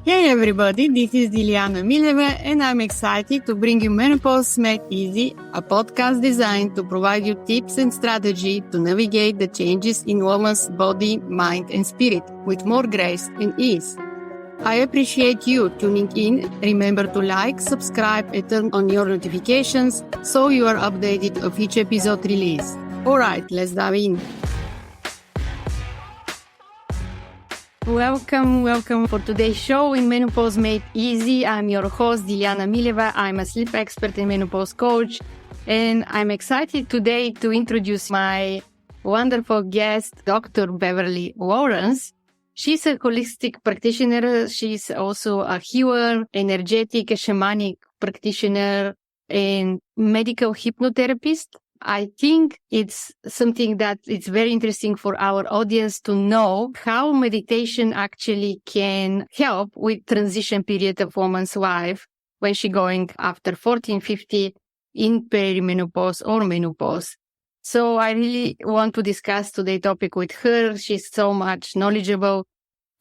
Hey everybody, this is Dilyana and Beverly, and I'm excited to bring you Menopause Made Easy, a podcast designed to provide you tips and strategy to navigate the changes in woman's body, mind, and spirit with more grace and ease. I appreciate you tuning in. Remember to like, subscribe, and turn on your notifications so you are updated of each episode release. Alright, let's dive in. Welcome for today's show in Menopause Made Easy. I'm your host, Dilyana and Beverly. I'm a sleep expert and menopause coach, and I'm excited today to introduce my wonderful guest, Dr. Beverly Lawrence. She's a holistic practitioner. She's also a healer, energetic, shamanic practitioner, and medical hypnotherapist. I think it's something that it's very interesting for our audience to know how meditation actually can help with transition period of woman's life when she's going after 14, 50 in perimenopause or menopause. So I really want to discuss today's topic with her. She's so much knowledgeable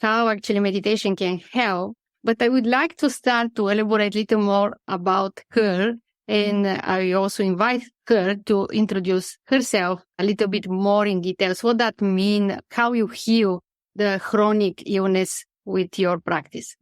how actually meditation can help. But I would like to start to elaborate a little more about her. And I also invite her to introduce herself a little bit more in details. What that means, how you heal the chronic illness with your practice.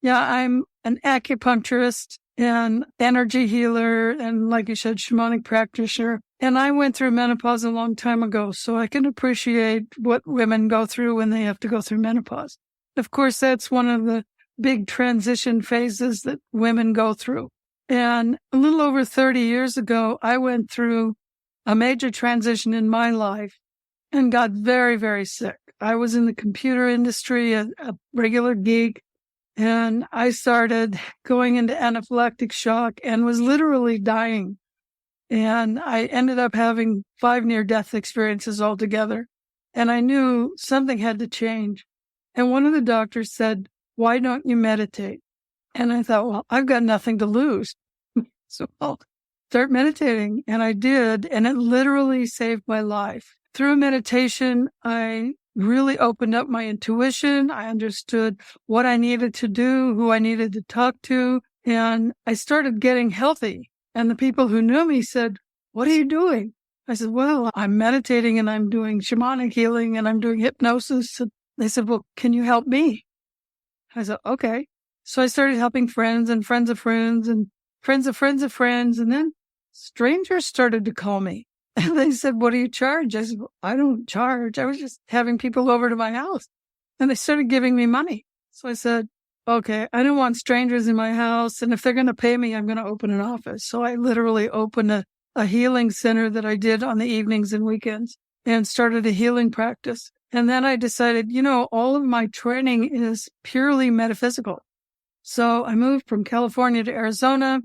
Yeah, I'm an acupuncturist and energy healer and, like you said, shamanic practitioner. And I went through menopause a long time ago, so I can appreciate what women go through when they have to go through menopause. Of course, that's one of the big transition phases that women go through. And a little over 30 years ago, I went through a major transition in my life and got very, very sick. I was in the computer industry, a regular geek, and I started going into anaphylactic shock and was literally dying. And I ended up having 5 near-death experiences altogether. And I knew something had to change. And one of the doctors said, "Why don't you meditate?" And I thought, well, I've got nothing to lose. So I'll start meditating. And I did. And it literally saved my life. Through meditation, I really opened up my intuition. I understood what I needed to do, who I needed to talk to. And I started getting healthy. And the people who knew me said, "What are you doing?" I said, "Well, I'm meditating and I'm doing shamanic healing and I'm doing hypnosis." And they said, "Well, can you help me?" I said, "Okay." So I started helping friends and friends of friends and friends of friends of friends. And then strangers started to call me. And they said, "What do you charge?" I said, "Well, I don't charge. I was just having people over to my house." And they started giving me money. So I said, "Okay, I don't want strangers in my house. And if they're going to pay me, I'm going to open an office." So I literally opened a healing center that I did on the evenings and weekends and started a healing practice. And then I decided, all of my training is purely metaphysical. So I moved from California to Arizona.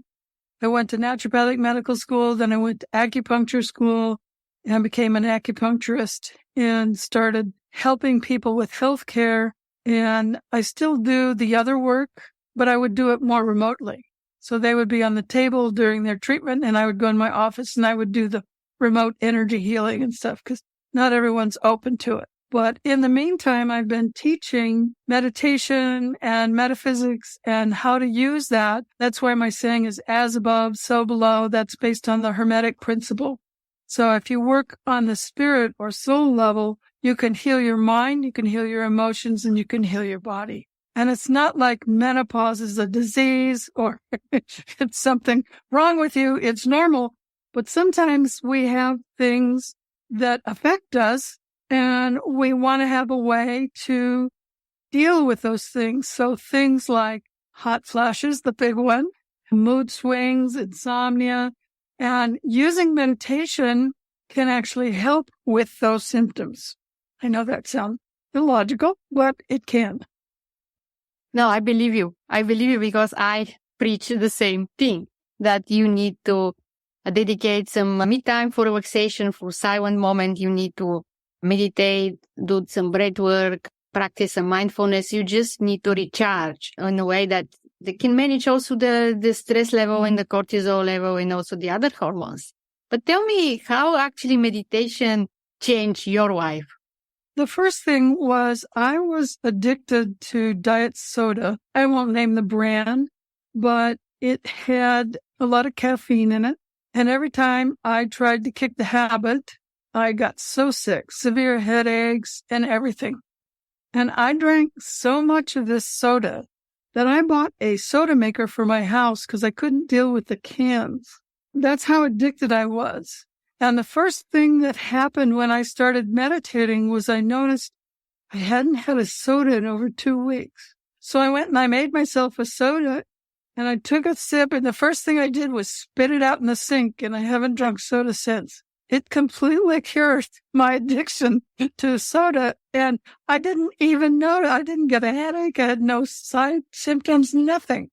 I went to naturopathic medical school. Then I went to acupuncture school and became an acupuncturist and started helping people with healthcare. And I still do the other work, but I would do it more remotely. So they would be on the table during their treatment and I would go in my office and I would do the remote energy healing and stuff because not everyone's open to it. But in the meantime, I've been teaching meditation and metaphysics and how to use that. That's why my saying is as above, so below. That's based on the Hermetic principle. So if you work on the spirit or soul level, you can heal your mind, you can heal your emotions, and you can heal your body. And it's not like menopause is a disease or it's something wrong with you. It's normal. But sometimes we have things that affect us. And we want to have a way to deal with those things. So things like hot flashes, the big one, mood swings, insomnia, and using meditation can actually help with those symptoms. I know that sounds illogical, but it can. No, I believe you. I believe you because I preach the same thing, that you need to dedicate some me time for relaxation, for silent moment. You need to meditate, do some breath work, practice some mindfulness. You just need to recharge in a way that they can manage also the stress level and the cortisol level and also the other hormones. But tell me how actually meditation changed your life. The first thing was I was addicted to diet soda. I won't name the brand, but it had a lot of caffeine in it. And every time I tried to kick the habit, I got so sick, severe headaches and everything. And I drank so much of this soda that I bought a soda maker for my house because I couldn't deal with the cans. That's how addicted I was. And the first thing that happened when I started meditating was I noticed I hadn't had a soda in over 2 weeks. So I went and I made myself a soda and I took a sip, and the first thing I did was spit it out in the sink, and I haven't drunk soda since. It completely cured my addiction to soda, and I didn't even know it. I didn't get a headache. I had no side symptoms, nothing.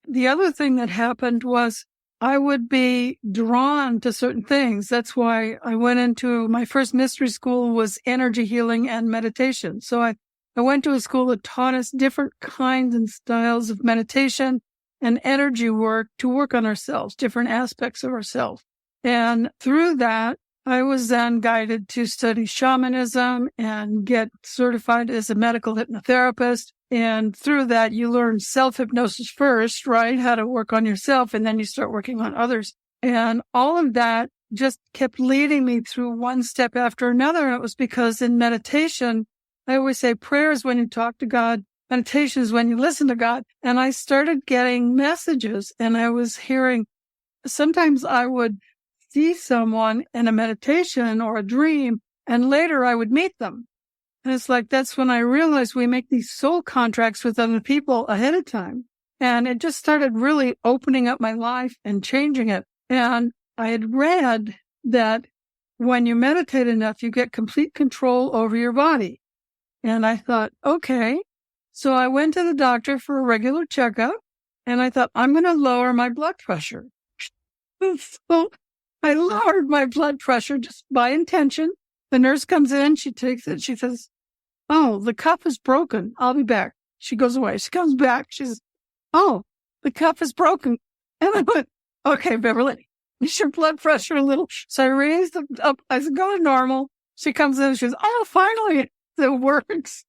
The other thing that happened was I would be drawn to certain things. That's why I went into my first mystery school was energy healing and meditation. So I went to a school that taught us different kinds and styles of meditation and energy work to work on ourselves, different aspects of ourselves. And through that, I was then guided to study shamanism and get certified as a medical hypnotherapist. And through that, you learn self-hypnosis first, right? How to work on yourself, and then you start working on others. And all of that just kept leading me through one step after another. And it was because in meditation, I always say prayer is when you talk to God. Meditation is when you listen to God. And I started getting messages, and I was hearing, sometimes I would see someone in a meditation or a dream, and later I would meet them. And it's like, that's when I realized we make these soul contracts with other people ahead of time. And it just started really opening up my life and changing it. And I had read that when you meditate enough, you get complete control over your body. And I thought, okay. So I went to the doctor for a regular checkup, and I thought, I'm going to lower my blood pressure. So I lowered my blood pressure just by intention. The nurse comes in, she takes it, she says, oh, the cuff is broken. I'll be back. She goes away. She comes back. She says, oh, the cuff is broken. And I went, okay, Beverly, is your blood pressure a little? So I raised it up. I said, go to normal. She comes in and she says, oh, finally, it works.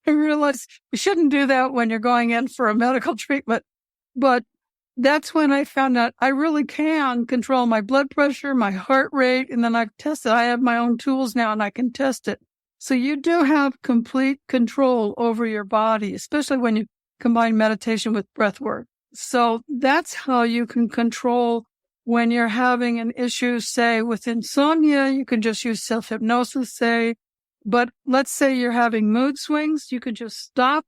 I realized you shouldn't do that when you're going in for a medical treatment. But that's when I found out I really can control my blood pressure, my heart rate, and then I've tested. I have my own tools now, and I can test it. So you do have complete control over your body, especially when you combine meditation with breath work. So that's how you can control when you're having an issue, say, with insomnia. You can just use self-hypnosis, say. But let's say you're having mood swings. You could just stop,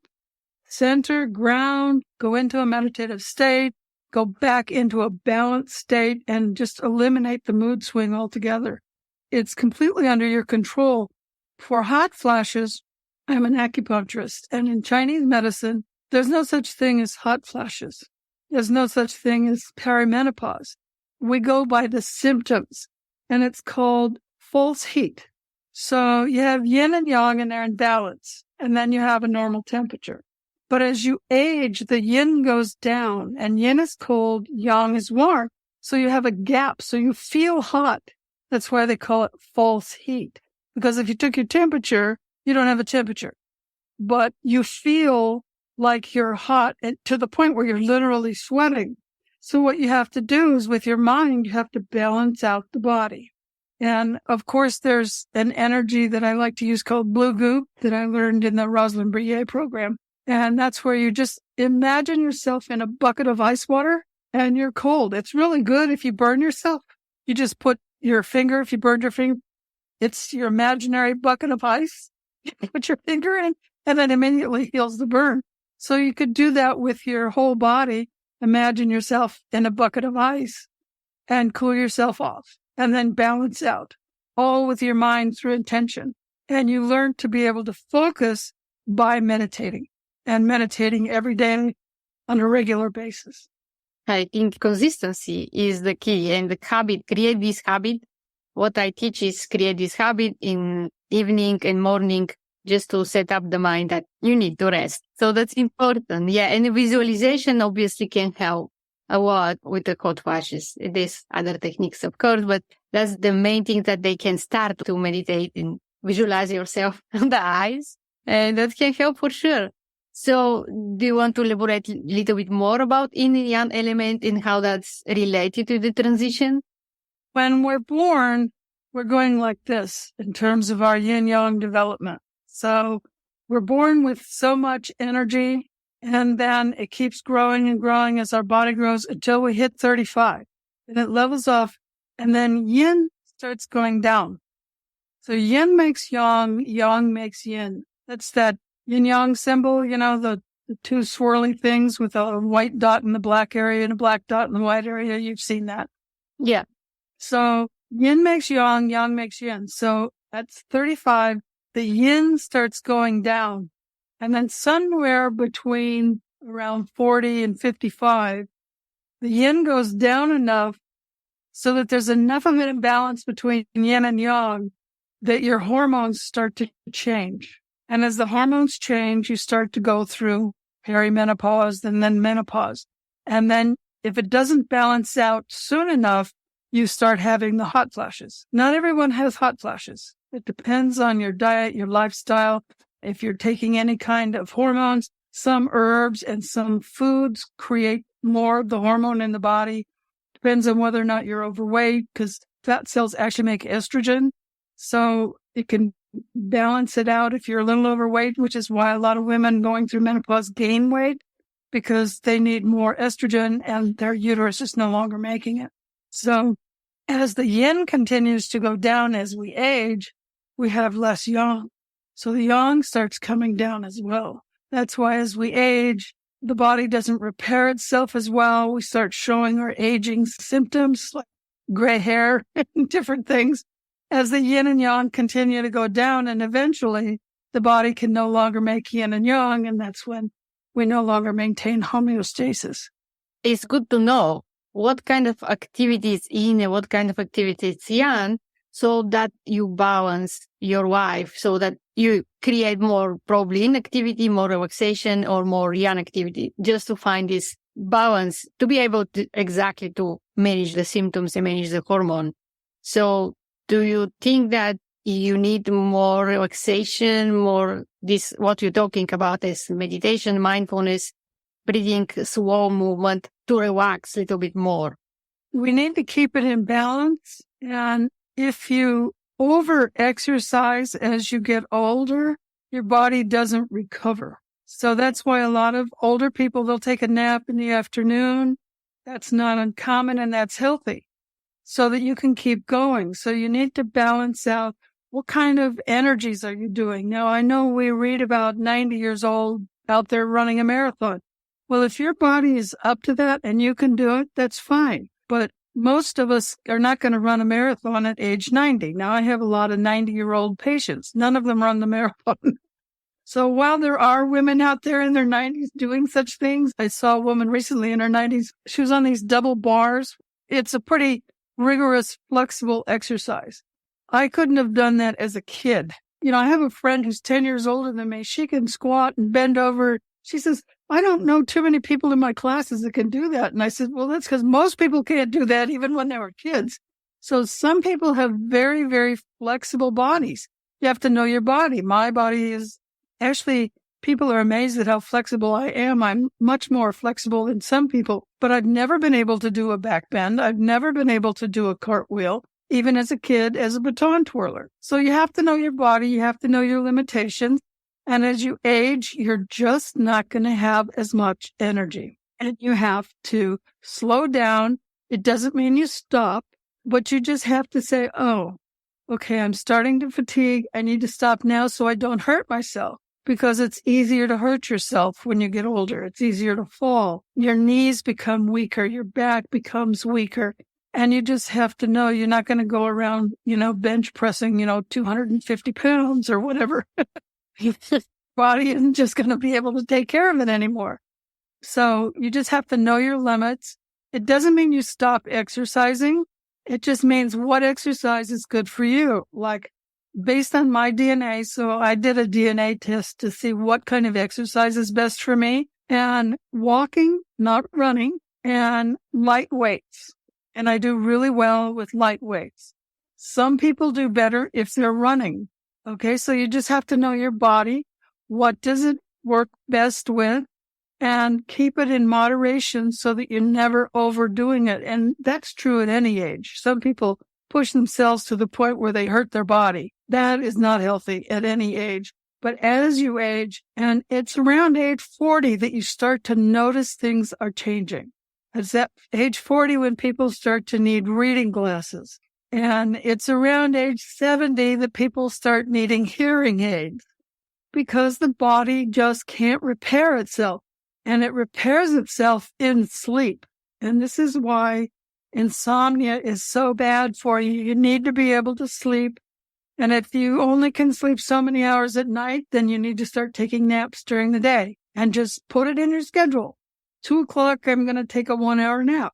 center, ground, go into a meditative state, go back into a balanced state, and just eliminate the mood swing altogether. It's completely under your control. For hot flashes, I'm an acupuncturist, and in Chinese medicine, there's no such thing as hot flashes. There's no such thing as perimenopause. We go by the symptoms, and it's called false heat. So you have yin and yang, and they're in balance, and then you have a normal temperature. But as you age, the yin goes down, and yin is cold, yang is warm. So you have a gap, so you feel hot. That's why they call it false heat. Because if you took your temperature, you don't have a temperature. But you feel like you're hot to the point where you're literally sweating. So what you have to do is with your mind, you have to balance out the body. And of course, there's an energy that I like to use called blue goop that I learned in the Rosalind Brillet program. And that's where you just imagine yourself in a bucket of ice water and you're cold. It's really good if you burn yourself. You just put your finger, if you burned your finger, it's your imaginary bucket of ice. You put your finger in, and then immediately heals the burn. So you could do that with your whole body. Imagine yourself in a bucket of ice and cool yourself off, and then balance out, all with your mind through intention. And you learn to be able to focus by meditating, and meditating every day on a regular basis. I think consistency is the key, and the habit, create this habit. What I teach is create this habit in evening and morning just to set up the mind that you need to rest. So that's important. Yeah. And visualization obviously can help a lot with the hot flashes. There's other techniques, of course, but that's the main thing that they can start to meditate in visualize yourself on the eyes, and that can help for sure. So do you want to elaborate a little bit more about yin and yang element and how that's related to the transition? When we're born, we're going like this in terms of our yin-yang development. So we're born with so much energy, and then it keeps growing and growing as our body grows until we hit 35. And it levels off, and then yin starts going down. So yin makes yang, yang makes yin. That's that yin-yang symbol, the two swirly things with a white dot in the black area and a black dot in the white area. You've seen that. Yeah. So yin makes yang, yang makes yin. So that's 35. The yin starts going down. And then somewhere between around 40 and 55, the yin goes down enough so that there's enough of an imbalance between yin and yang that your hormones start to change. And as the hormones change, you start to go through perimenopause and then menopause. And then if it doesn't balance out soon enough, you start having the hot flashes. Not everyone has hot flashes. It depends on your diet, your lifestyle. If you're taking any kind of hormones, some herbs and some foods create more of the hormone in the body. Depends on whether or not you're overweight, because fat cells actually make estrogen. So it can balance it out if you're a little overweight, which is why a lot of women going through menopause gain weight, because they need more estrogen and their uterus is no longer making it. So as the yin continues to go down as we age, we have less yang. So the yang starts coming down as well. That's why as we age, the body doesn't repair itself as well. We start showing our aging symptoms like gray hair and different things as the yin and yang continue to go down, and eventually the body can no longer make yin and yang, and that's when we no longer maintain homeostasis. It's good to know what kind of activities yin and what kind of activities yang, so that you balance your life, so that you create more probably inactivity, more relaxation, or more yang activity, just to find this balance to be able to exactly to manage the symptoms and manage the hormone. So do you think that you need more relaxation, more this, what you're talking about is meditation, mindfulness, breathing, slow movement to relax a little bit more? We need to keep it in balance. And if you over-exercise as you get older, your body doesn't recover. So that's why a lot of older people, they'll take a nap in the afternoon. That's not uncommon, and that's healthy, so that you can keep going. So you need to balance out what kind of energies are you doing. Now, I know we read about 90 years old out there running a marathon. Well, if your body is up to that and you can do it, that's fine. But most of us are not going to run a marathon at age 90. Now, I have a lot of 90-year-old patients. None of them run the marathon. So while there are women out there in their 90s doing such things, I saw a woman recently in her 90s. She was on these double bars. It's a pretty rigorous, flexible exercise. I couldn't have done that as a kid. I have a friend who's 10 years older than me. She can squat and bend over. She says, I don't know too many people in my classes that can do that. And I said, well, that's because most people can't do that even when they were kids. So some people have very, very flexible bodies. You have to know your body. My body is actually, people are amazed at how flexible I am. I'm much more flexible than some people, but I've never been able to do a back bend. I've never been able to do a cartwheel, even as a kid, as a baton twirler. So you have to know your body. You have to know your limitations. And as you age, you're just not going to have as much energy. And you have to slow down. It doesn't mean you stop, but you just have to say, oh, okay, I'm starting to fatigue. I need to stop now so I don't hurt myself. Because it's easier to hurt yourself when you get older. It's easier to fall. Your knees become weaker. Your back becomes weaker. And you just have to know you're not going to go around, bench pressing, 250 pounds or whatever. Your body isn't just going to be able to take care of it anymore. So you just have to know your limits. It doesn't mean you stop exercising. It just means what exercise is good for you. Like, based on my DNA, so I did a DNA test to see what kind of exercise is best for me. And walking, not running, and light weights. And I do really well with light weights. Some people do better if they're running. Okay, so you just have to know your body. What does it work best with? And keep it in moderation so that you're never overdoing it. And that's true at any age. Some people push themselves to the point where they hurt their body. That is not healthy at any age. But as you age, and it's around age 40 that you start to notice things are changing. It's at age 40 when people start to need reading glasses. And it's around age 70 that people start needing hearing aids because the body just can't repair itself. And it repairs itself in sleep. And this is why insomnia is so bad for you. You need to be able to sleep. And if you only can sleep so many hours at night, then you need to start taking naps during the day and just put it in your schedule. 2:00, I'm going to take a 1-hour nap.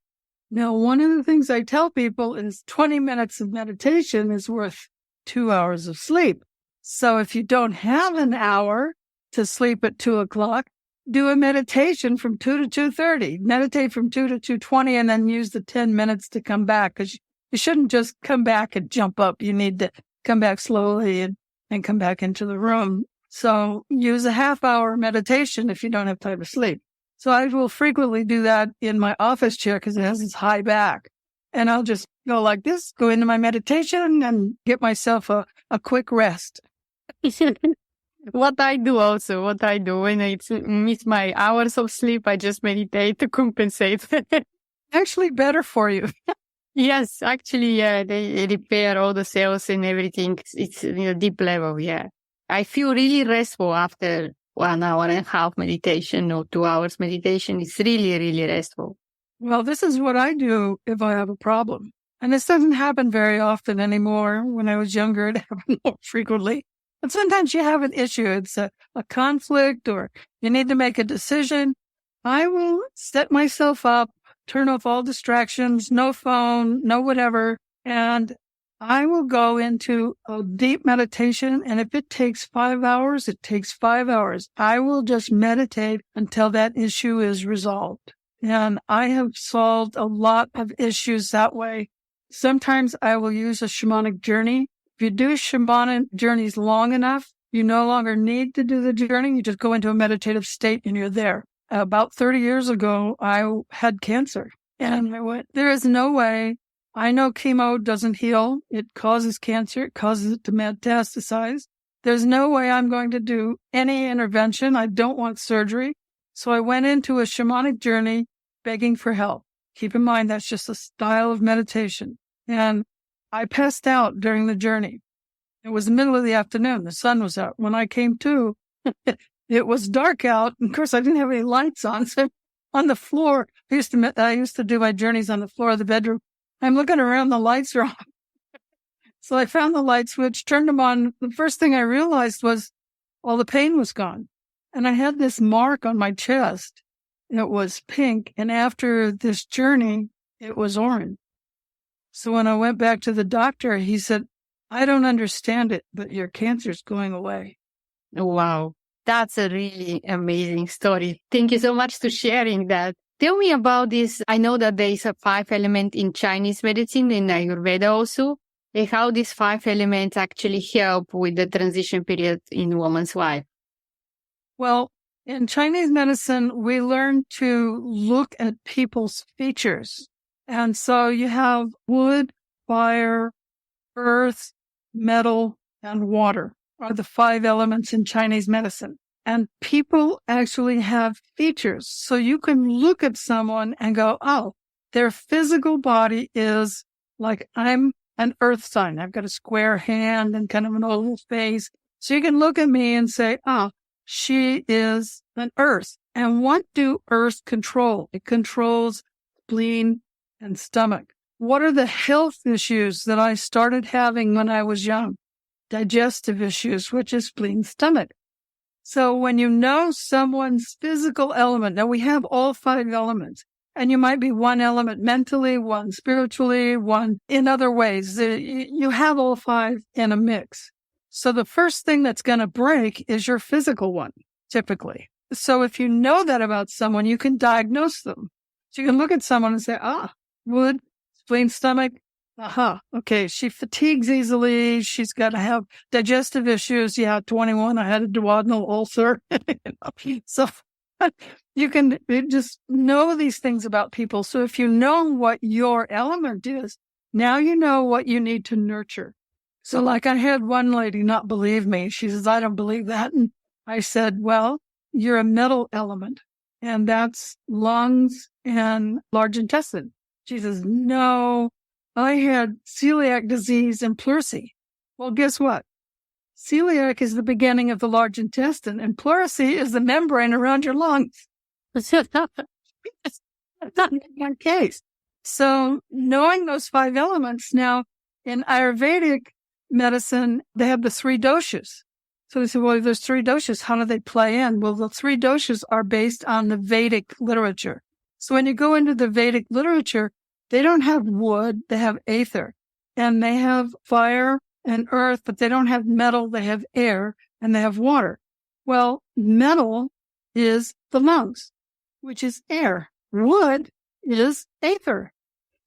Now, one of the things I tell people is 20 minutes of meditation is worth 2 hours of sleep. So if you don't have an hour to sleep at 2:00, do a meditation from 2 to 2:30. Meditate from 2 to 2:20 and then use the 10 minutes to come back, because you shouldn't just come back and jump up. You need to come back slowly and come back into the room. So use a half-hour meditation if you don't have time to sleep. So I will frequently do that in my office chair because it has this high back. And I'll just go like this, go into my meditation and get myself a quick rest. What I do when I miss my hours of sleep, I just meditate to compensate. Actually better for you. Yes, actually, yeah, they repair all the cells and everything. It's deep level, yeah. I feel really restful after 1.5 hour meditation or 2 hours meditation. It's really, really restful. Well, this is what I do if I have a problem. And this doesn't happen very often anymore. When I was younger, it happened more frequently. But sometimes you have an issue. It's a conflict or you need to make a decision. I will set myself up, turn off all distractions, no phone, no whatever. And I will go into a deep meditation. And if it takes 5 hours, it takes 5 hours. I will just meditate until that issue is resolved. And I have solved a lot of issues that way. Sometimes I will use a shamanic journey. If you do shamanic journeys long enough, you no longer need to do the journey. You just go into a meditative state and you're there. About 30 years ago, I had cancer. And I went, there is no way. I know chemo doesn't heal. It causes cancer. It causes it to metastasize. There's no way I'm going to do any intervention. I don't want surgery. So I went into a shamanic journey begging for help. Keep in mind, that's just a style of meditation. And I passed out during the journey. It was the middle of the afternoon. The sun was out. When I came to, it was dark out. And of course, I didn't have any lights on. So on the floor, I used to do my journeys on the floor of the bedroom. I'm looking around, the lights are on. So I found the light switch, turned them on. The first thing I realized was all the pain was gone. And I had this mark on my chest. It was pink. And after this journey, it was orange. So when I went back to the doctor, he said, I don't understand it, but your cancer's going away. Wow. That's a really amazing story. Thank you so much for sharing that. Tell me about this. I know that there is a 5 element in Chinese medicine, in Ayurveda also, and how these 5 elements actually help with the transition period in a woman's life. Well, in Chinese medicine, we learn to look at people's features. And so you have wood, fire, earth, metal, and water are the 5 elements in Chinese medicine. And people actually have features. So you can look at someone and go, oh, their physical body is like, I'm an earth sign. I've got a square hand and kind of an oval face. So you can look at me and say, oh, she is an earth. And what do earth control? It controls spleen and stomach. What are the health issues that I started having when I was young? Digestive issues, which is spleen, stomach. So when you know someone's physical element, now we have all 5 elements, and you might be one element mentally, one spiritually, one in other ways. You have all 5 in a mix. So the first thing that's going to break is your physical one, typically. So if you know that about someone, you can diagnose them. So you can look at someone and say, wood, spleen, stomach, Okay. She fatigues easily. She's got to have digestive issues. Yeah, 21. I had a duodenal ulcer. So you can just know these things about people. So if you know what your element is, now you know what you need to nurture. So like I had one lady not believe me. She says, I don't believe that. And I said, well, you're a metal element, and that's lungs and large intestine. She says, no, I had celiac disease and pleurisy. Well, guess what? Celiac is the beginning of the large intestine, and pleurisy is the membrane around your lungs. It's not one case. So knowing those 5 elements, now in Ayurvedic medicine, they have the 3 doshas. So they say, well, there's 3 doshas. How do they play in? Well, the 3 doshas are based on the Vedic literature. So when you go into the Vedic literature, they don't have wood, they have aether, and they have fire and earth, but they don't have metal, they have air, and they have water. Well, metal is the lungs, which is air. Wood is aether.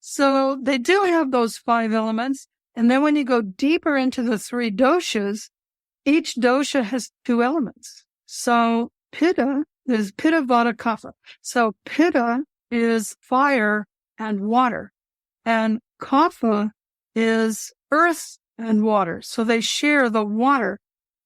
So they do have those 5 elements. And then when you go deeper into the 3 doshas, each dosha has 2 elements. So pitta, there's pitta, vata, kapha. So pitta is fire and water, and kapha is earth and water. So they share the water.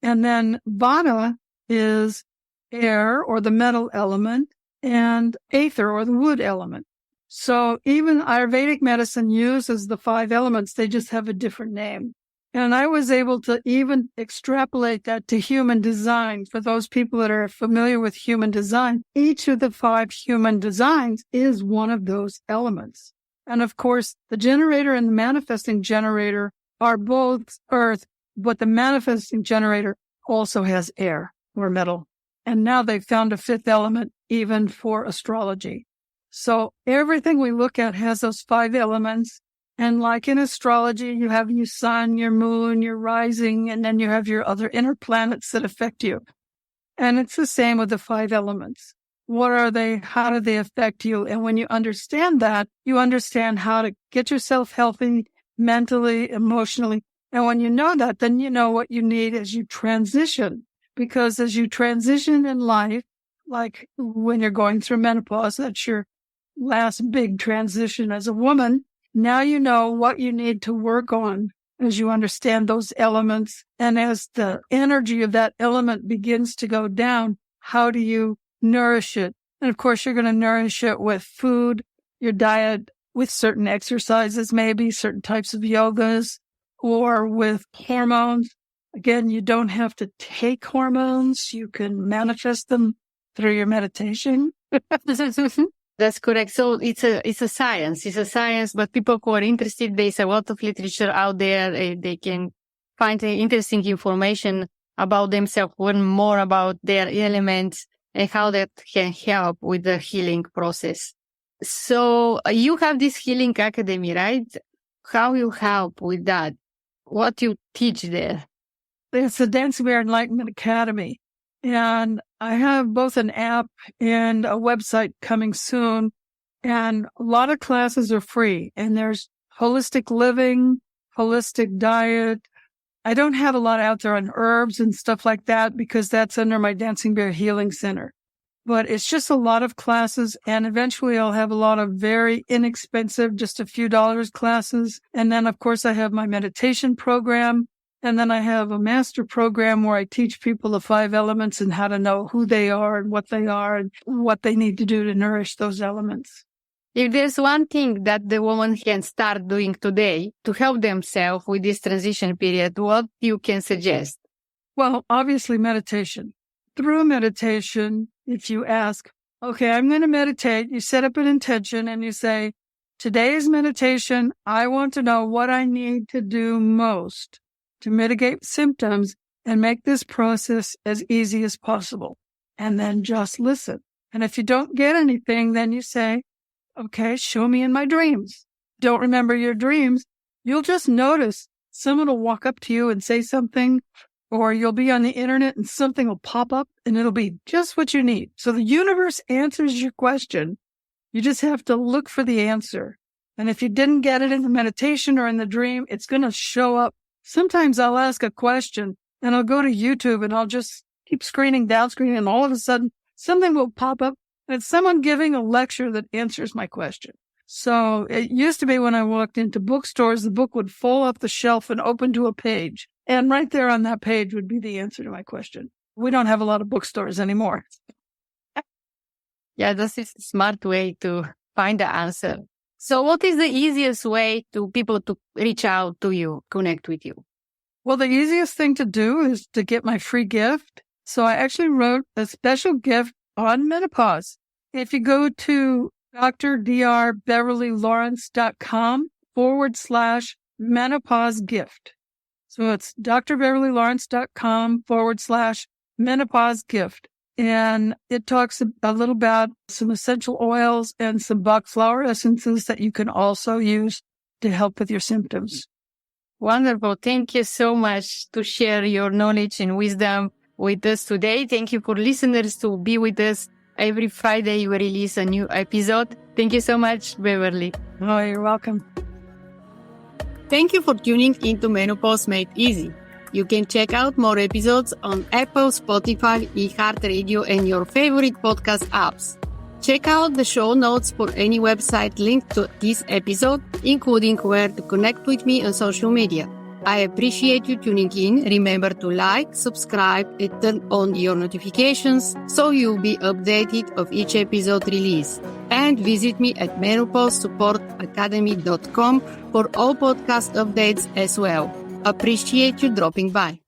And then vata is air, or the metal element, and aether, or the wood element. So even Ayurvedic medicine uses the 5 elements. They just have a different name. And I was able to even extrapolate that to human design. For those people that are familiar with human design, each of the 5 human designs is one of those elements. And of course, the generator and the manifesting generator are both earth, but the manifesting generator also has air or metal. And now they've found a 5th element even for astrology. So everything we look at has those 5 elements. And like in astrology, you have your sun, your moon, your rising, and then you have your other inner planets that affect you. And it's the same with the 5 elements. What are they? How do they affect you? And when you understand that, you understand how to get yourself healthy mentally, emotionally. And when you know that, then you know what you need as you transition. Because as you transition in life, like when you're going through menopause, that's your last big transition as a woman. Now you know what you need to work on as you understand those elements. And as the energy of that element begins to go down, how do you nourish it? And of course, you're going to nourish it with food, your diet, with certain exercises, maybe certain types of yogas, or with hormones. Again, you don't have to take hormones. You can manifest them through your meditation. That's correct. So it's a science. It's a science, but people who are interested, there's a lot of literature out there. They can find interesting information about themselves, learn more about their elements and how that can help with the healing process. So you have this healing academy, right? How you help with that? What you teach there? It's the Dancing Bear Enlightenment Academy. And I have both an app and a website coming soon. And a lot of classes are free. And there's holistic living, holistic diet. I don't have a lot out there on herbs and stuff like that because that's under my Dancing Bear Healing Center. But it's just a lot of classes. And eventually I'll have a lot of very inexpensive, just a few dollars classes. And then, of course, I have my meditation program. And then I have a master program where I teach people the 5 elements and how to know who they are and what they need to do to nourish those elements. If there's one thing that the woman can start doing today to help themselves with this transition period, what you can suggest? Well, obviously meditation. Through meditation, if you ask, okay, I'm going to meditate, you set up an intention and you say, today's meditation, I want to know what I need to do most to mitigate symptoms and make this process as easy as possible. And then just listen. And if you don't get anything, then you say, okay, show me in my dreams. Don't remember your dreams. You'll just notice someone will walk up to you and say something, or you'll be on the internet and something will pop up and it'll be just what you need. So the universe answers your question. You just have to look for the answer. And if you didn't get it in the meditation or in the dream, it's going to show up. Sometimes I'll ask a question and I'll go to YouTube and I'll just keep screening, and all of a sudden something will pop up and it's someone giving a lecture that answers my question. So it used to be when I walked into bookstores, the book would fall off the shelf and open to a page. And right there on that page would be the answer to my question. We don't have a lot of bookstores anymore. Yeah, that's a smart way to find the answer. So what is the easiest way to people to reach out to you, connect with you? Well, the easiest thing to do is to get my free gift. So I actually wrote a special gift on menopause. If you go to drbeverlylawrence.com/menopause gift. So it's drbeverlylawrence.com/menopause gift. And it talks a little about some essential oils and some Bach flower essences that you can also use to help with your symptoms. Wonderful. Thank you so much to share your knowledge and wisdom with us today. Thank you for listeners to be with us. Every Friday we release a new episode. Thank you so much, Beverly. Oh, you're welcome. Thank you for tuning into Menopause Made Easy. You can check out more episodes on Apple, Spotify, iHeartRadio, and your favorite podcast apps. Check out the show notes for any website linked to this episode, including where to connect with me on social media. I appreciate you tuning in. Remember to like, subscribe, and turn on your notifications so you'll be updated of each episode release. And visit me at menopausesupportacademy.com for all podcast updates as well. Appreciate you dropping by.